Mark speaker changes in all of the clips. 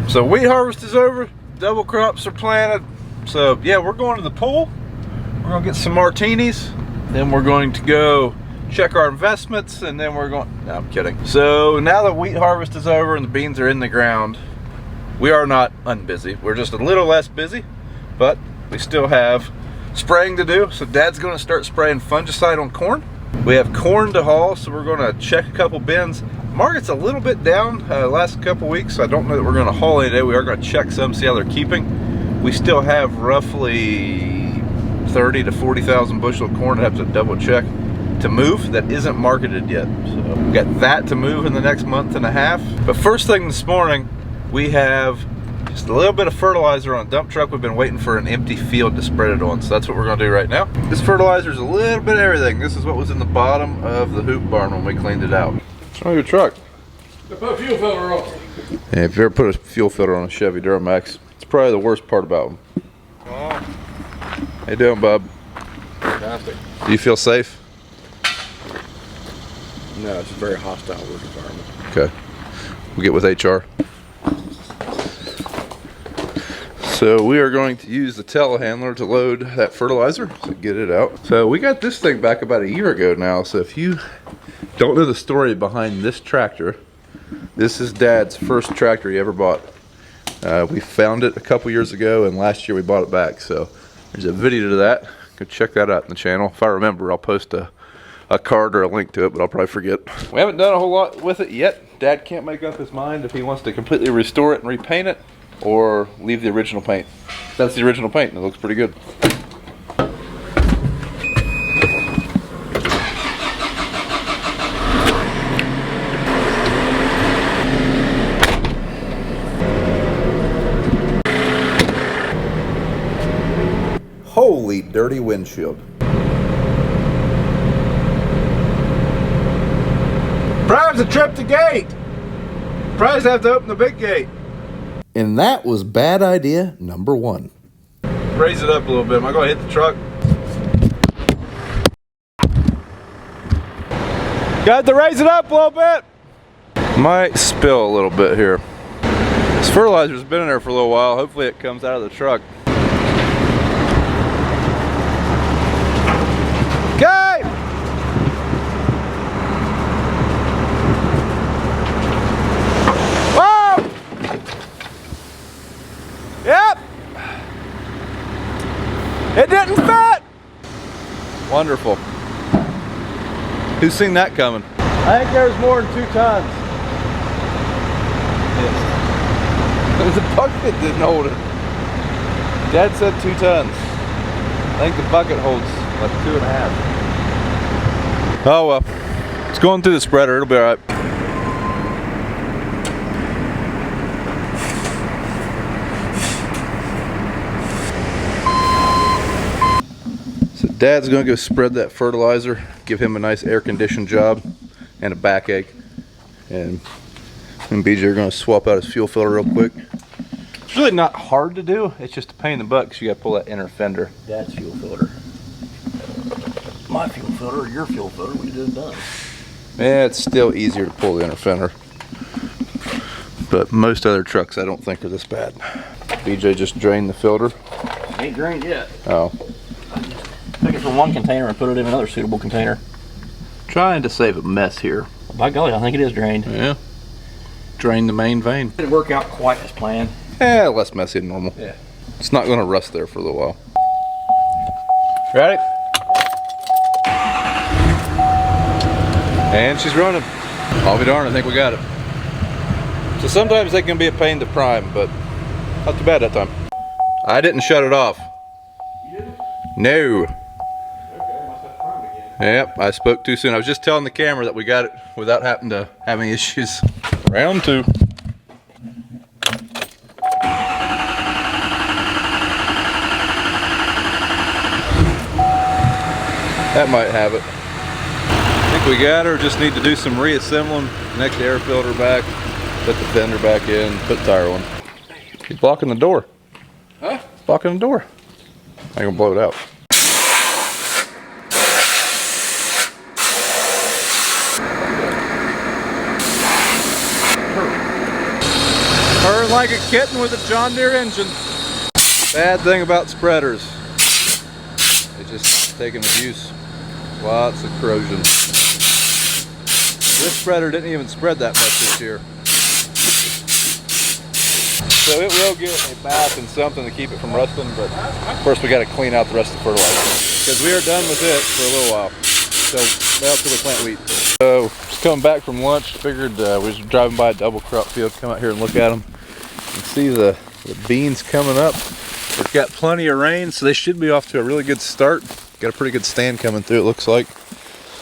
Speaker 1: So wheat harvest is over, double crops are planted. So yeah, we're going to the pool. We're gonna get some martinis. Then we're going to go check our investments, and then we're going, no, I'm kidding. So now that wheat harvest is over and the beans are in the ground, we are not unbusy. We're just a little less busy, but we still have spraying to do. So Dad's gonna start spraying fungicide on corn. We have corn to haul, so we're gonna check a couple bins. Market's a little bit down last couple weeks, so I don't know that we're gonna haul any today. We are gonna check some, see how they're keeping. We still have roughly 30 to 40,000 bushel of corn to have to double check to move that isn't marketed yet. So we got that to move in the next month and a half. But first thing this morning, we have just a little bit of fertilizer on a dump truck. We've been waiting for an empty field to spread it on, so that's what we're gonna do right now. This fertilizer is a little bit of everything. This is what was in the bottom of the hoop barn when we cleaned it out. What's wrong with your truck?
Speaker 2: I put a fuel filter on.
Speaker 1: Yeah, if you ever put a fuel filter on a Chevy Duramax, it's probably the worst part about them.
Speaker 2: Oh.
Speaker 1: How you doing, bub?
Speaker 2: Fantastic.
Speaker 1: Do you feel safe?
Speaker 2: No, it's a very hostile work environment.
Speaker 1: Okay. We'll get with HR. So we are going to use the telehandler to load that fertilizer, so get it out. So we got this thing back about a year ago now. So if you don't know the story behind this tractor, this is Dad's first tractor he ever bought. We found it a couple years ago, and last year we bought it back. So there's a video to that. Go check that out in the channel. If I remember, I'll post a card or a link to it, but I'll probably forget. We haven't done a whole lot with it yet. Dad can't make up his mind if he wants to completely restore it and repaint it or leave the original paint. That's the original paint, and it looks pretty good. Holy dirty windshield. Prime's a trip to gate. Primes have to open the big gate.
Speaker 3: And that was bad idea number one.
Speaker 1: Raise it up a little bit. Am I going to hit the truck? Got to raise it up a little bit. Might spill a little bit here. This fertilizer's been in there for a little while. Hopefully it comes out of the truck. Okay. Whoa! Yep. It didn't fit. Wonderful. Who's seen that coming? I think there's more than 2 tons. Yes. The bucket didn't hold it. Dad said 2 tons. I think the bucket holds like 2.5. Oh well. It's going through the spreader. It'll be all right. So Dad's gonna go spread that fertilizer, give him a nice air-conditioned job and a backache. And BJ are gonna swap out his fuel filter real quick. It's really not hard to do. It's just a pain in the butt because you gotta pull that inner fender.
Speaker 3: Dad's fuel filter. My fuel filter or your fuel filter, we did it done.
Speaker 1: Yeah, it's still easier to pull the inner fender. But most other trucks I don't think are this bad. BJ just drained the filter.
Speaker 3: Ain't drained yet.
Speaker 1: Oh.
Speaker 3: Took it from one container and put it in another suitable container.
Speaker 1: Trying to save a mess here.
Speaker 3: By golly, I think it is drained.
Speaker 1: Yeah. Drain the main vein.
Speaker 3: Didn't work out quite as planned.
Speaker 1: Yeah, less messy than normal.
Speaker 3: Yeah.
Speaker 1: It's not going to rust there for a little while. Ready? And she's running. I'll be darned, I think we got it. So sometimes they can be a pain to prime, but not too bad that time. I didn't shut it off.
Speaker 2: You didn't?
Speaker 1: No.
Speaker 2: Okay, must have primed again.
Speaker 1: Yep, I spoke too soon. I was just telling the camera that we got it without having to have any issues. Round 2. That might have it. I think we got her. Just need to do some reassembling. Next air filter back, put the fender back in, put the tire on. He's blocking the door.
Speaker 2: Huh?
Speaker 1: Blocking the door. I ain't gonna blow it out. Purring like a kitten with a John Deere engine. Bad thing about spreaders, they just take an abuse. Lots of corrosion. This spreader didn't even spread that much this year. So it will get a bath and something to keep it from rusting, but of course we got to clean out the rest of the fertilizer because we are done with it for a little while. So well, till we plant wheat. So just coming back from lunch, figured we was driving by a double crop field, come out here and look at them and see the beans coming up. We've got plenty of rain, so they should be off to a really good start. Got a pretty good stand coming through, it looks like.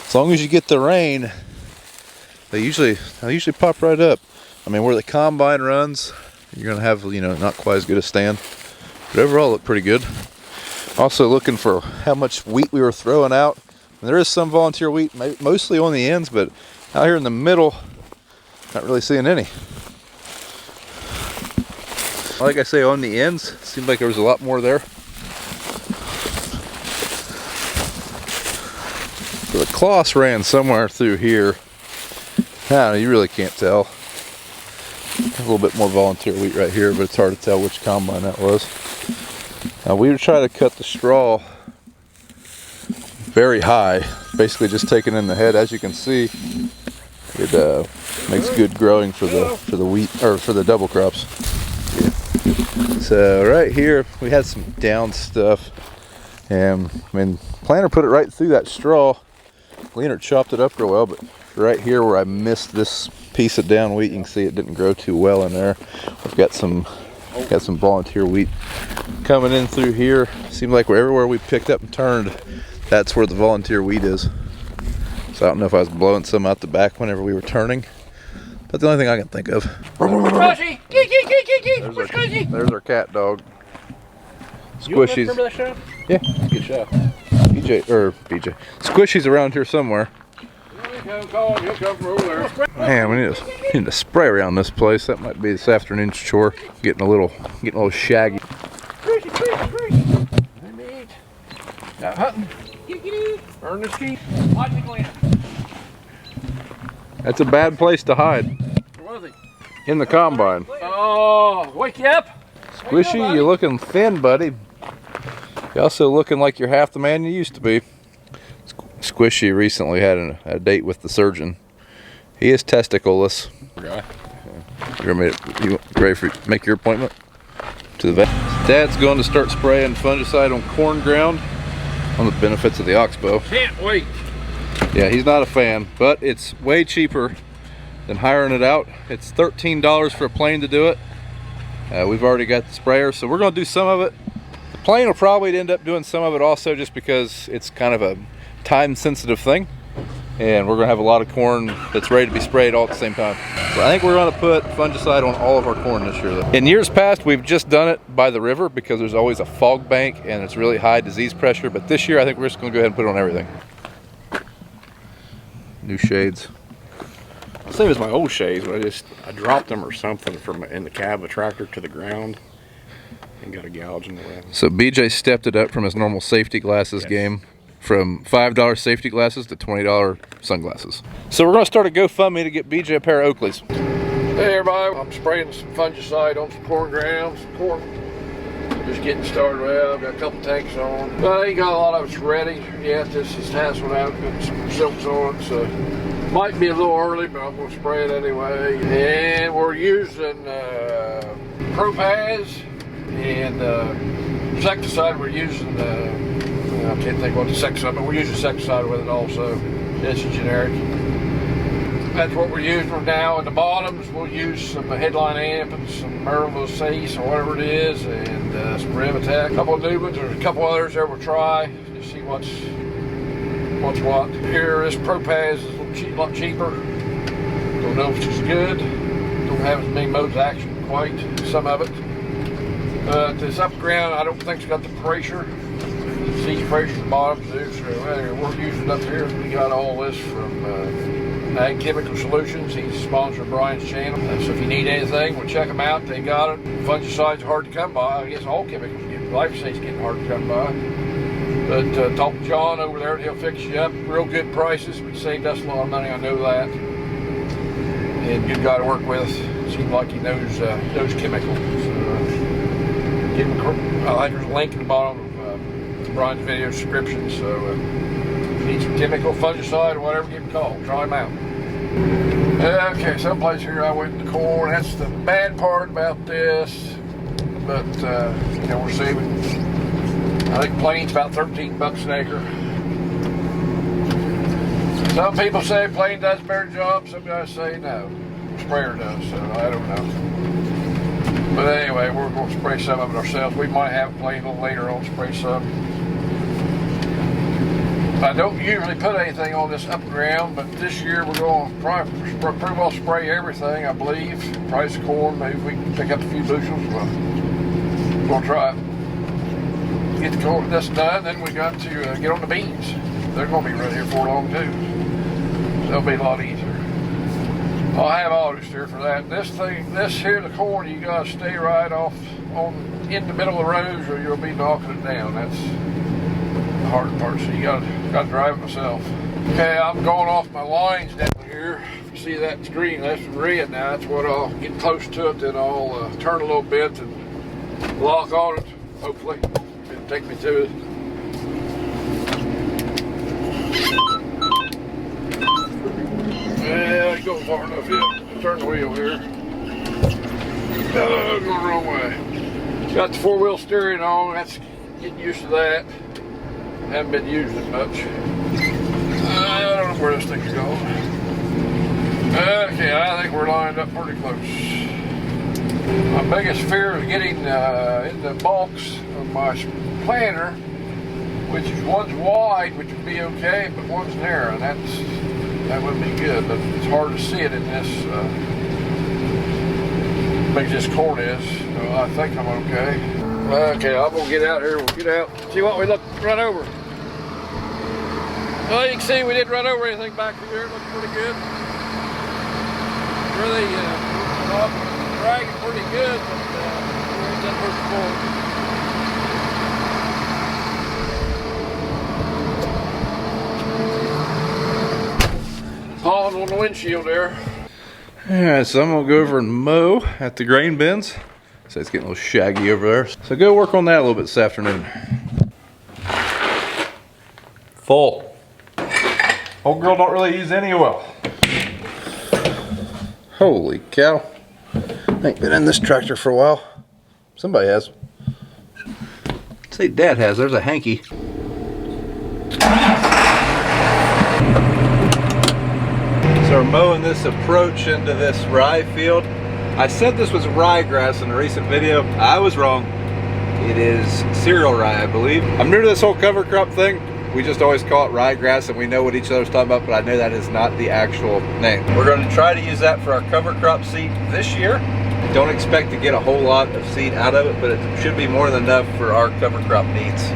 Speaker 1: As long as you get the rain, they usually pop right up. I mean, where the combine runs, you're gonna have, you know, not quite as good a stand, but overall look pretty good. Also looking for how much wheat we were throwing out. And there is some volunteer wheat, mostly on the ends, but out here in the middle, not really seeing any. Like I say, on the ends, seemed like there was a lot more there. So the cloths ran somewhere through here. Now you really can't tell. A little bit more volunteer wheat right here, but it's hard to tell which combine that was. Now we were trying to cut the straw very high, basically just taking in the head. As you can see, it makes good growing for the wheat, or for the double crops. Yeah. So right here we had some down stuff, and I mean, planter put it right through that straw. Leaner chopped it up real well, but right here where I missed this piece of down wheat, you can see it didn't grow too well in there. We've got some volunteer wheat coming in through here. Seemed like everywhere we picked up and turned, that's where the volunteer wheat is. So I don't know if I was blowing some out the back whenever we were turning, but the only thing I can think of. There's our cat dog. Squishy's.
Speaker 3: You remember that show?
Speaker 1: Yeah, good show. BJ. Squishy's around here somewhere.
Speaker 2: He'll come from over there.
Speaker 1: Man, we need to spray around this place. That might be this afternoon's chore. Getting a little shaggy.
Speaker 3: Now hunting. Earn this key. Watch me, Glenn.
Speaker 1: That's a bad place to hide.
Speaker 3: Where was he?
Speaker 1: In the combine.
Speaker 3: Oh, wake you up.
Speaker 1: Squishy, you're looking thin, buddy. You're also looking like you're half the man you used to be. Squishy recently had a date with the surgeon. He is testicleless.
Speaker 2: Okay.
Speaker 1: You ready for make your appointment to the vet? Dad's going to start spraying fungicide on corn ground on the benefits of the oxbow.
Speaker 3: Can't wait.
Speaker 1: Yeah, he's not a fan, but it's way cheaper than hiring it out. It's $13 for a plane to do it. We've already got the sprayer, so we're going to do some of it. The plane will probably end up doing some of it also, just because it's kind of a time-sensitive thing, and we're going to have a lot of corn that's ready to be sprayed all at the same time. So I think we're going to put fungicide on all of our corn this year. In years past, we've just done it by the river because there's always a fog bank and it's really high disease pressure, but this year I think we're just going to go ahead and put it on everything. New shades.
Speaker 2: Same as my old shades, but I dropped them or something from in the cab of the tractor to the ground and got a gouge in the way.
Speaker 1: So BJ stepped it up from his normal safety glasses game, from $5 safety glasses to $20 sunglasses. So we're going to start a GoFundMe to get BJ a pair of Oakleys.
Speaker 3: Hey everybody, I'm spraying some fungicide on some corn ground, some corn. Just getting started. Well, I've got a couple tanks on. But I ain't got a lot of it's ready yet. This is tasseling out, got some silks on it, so might be a little early, but I'm gonna spray it anyway. And we're using Propaz, and insecticide we're using, I can't think what the insecticide, but we're using insecticide with it also. It's a generic. That's what we're using now. In the bottoms, we'll use some headline amp and some Merville Cease or whatever it is, and some Remitech. A couple of new ones, there's a couple others there we'll try to see what's what. Here, this Propaz is a lot cheaper. Don't know if it's good. Don't have as many modes of action quite, some of it. This up ground, I don't think it's got the pressure. Siege pressure at the bottom, so we're using it up here. We got all this from Ag Chemical Solutions. He's sponsored Brian's channel. So if you need anything, we'll check them out. They got it. Fungicide's hard to come by. I guess all chemicals get. Glyphosate's getting hard to come by. But talk to John over there, he'll fix you up. Real good prices, but saved us a lot of money, I know that. And good guy to work with. Seems like he knows chemicals. I think there's a link in the bottom of Brian's video description. So if you need some chemical, fungicide, or whatever you can call, try them out. Okay, someplace here I went in the corn. That's the bad part about this. But you know, we'll see. I think plane's about $13 an acre. Some people say plane does a better job. Some guys say no. Sprayer does. So I don't know. But anyway, we're going to spray some of it ourselves. We might have a plane a little later on, spray some. I don't usually put anything on this up ground, but this year we're going to probably pretty well spray everything, I believe. Price of corn, maybe we can pick up a few bushels. We'll try it. Get the corn this done, then we got to get on the beans. They're going to be ready here for long too. So it'll be a lot easier. I'll have auto steer for that. This here, the corn, you got to stay right off in the middle of the rows, or you'll be knocking it down. That's the hard part. So you got to drive it myself. Okay, I'm going off my lines down here. If you see that green, that's red now. That's what I'll get close to it, then I'll turn a little bit and lock on it. Hopefully, it'll take me to it. Yeah, it goes far enough yet. Turn the wheel here. Oh, going the wrong way. Got the 4-wheel steering on. That's getting used to that. Haven't been using it much. I don't know where this thing's going. Okay, I think we're lined up pretty close. My biggest fear is getting in the bulks of my planter, which is one's wide, which would be okay, but one's narrow, and that wouldn't be good. But it's hard to see it in this, big as this corn is. So I think I'm okay. Okay, I'm gonna get out here. We'll get out. See what we run over. Well, you can see we didn't run over anything back here. It looks pretty good. Really dragging pretty good, but we're in that first forward. Pawing on the windshield there.
Speaker 1: Alright, so I'm gonna go over and mow at the grain bins. So it's getting a little shaggy over there. So go work on that a little bit this afternoon. Full. Old girl don't really use any oil. Holy cow. I ain't been in this tractor for a while. Somebody has. Say Dad has, there's a hanky. So we're mowing this approach into this rye field. I said this was ryegrass in a recent video. I was wrong. It is cereal rye, I believe. I'm new to this whole cover crop thing. We just always call it ryegrass and we know what each other's talking about, but I know that is not the actual name. We're going to try to use that for our cover crop seed this year. Don't expect to get a whole lot of seed out of it, but it should be more than enough for our cover crop needs.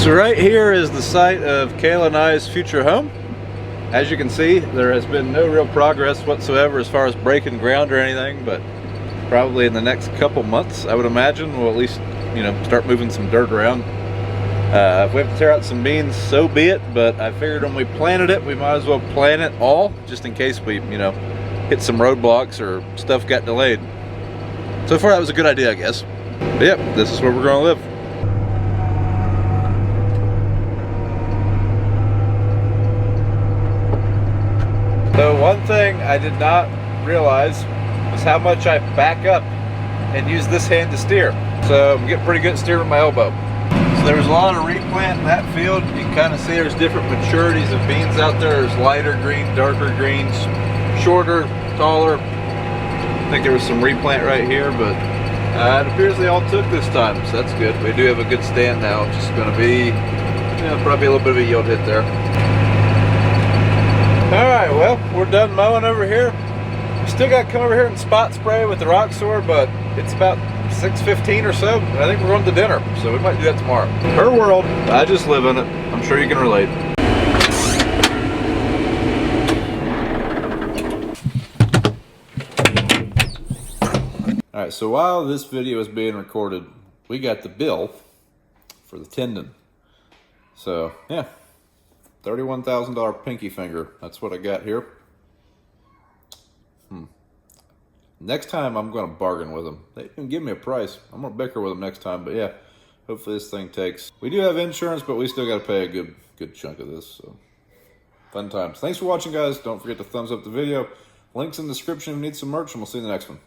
Speaker 1: So right here is the site of Kayla and I's future home. As you can see, there has been no real progress whatsoever as far as breaking ground or anything, but probably in the next couple months, I would imagine, we'll at least, you know, start moving some dirt around. If we have to tear out some beans, so be it, but I figured when we planted it, we might as well plant it all, just in case we, you know, hit some roadblocks or stuff got delayed. So far, that was a good idea, I guess. But yep, this is where we're gonna live. So one thing I did not realize was how much I back up and use this hand to steer. So I'm getting pretty good at steering with my elbow. So there's a lot of replant in that field. You can kind of see there's different maturities of beans out there. There's lighter green, darker greens, shorter, taller. I think there was some replant right here, but it appears they all took this time, so that's good. We do have a good stand now. It's just going to be, you know, probably a little bit of a yield hit there. Alright, well, we're done mowing over here. We still got to come over here and spot spray with the rock sword, but it's about 6:15 or so. And I think we're going to dinner, so we might do that tomorrow. Her world, I just live in it. I'm sure you can relate. Alright, so while this video is being recorded, we got the bill for the tendon. So, yeah, $31,000 pinky finger. That's what I got here. Next time, I'm going to bargain with them. They didn't give me a price. I'm going to bicker with them next time, but yeah, hopefully this thing takes. We do have insurance, but we still got to pay a good chunk of this, so fun times. Thanks for watching, guys. Don't forget to thumbs up the video. Links in the description if you need some merch, and we'll see you in the next one.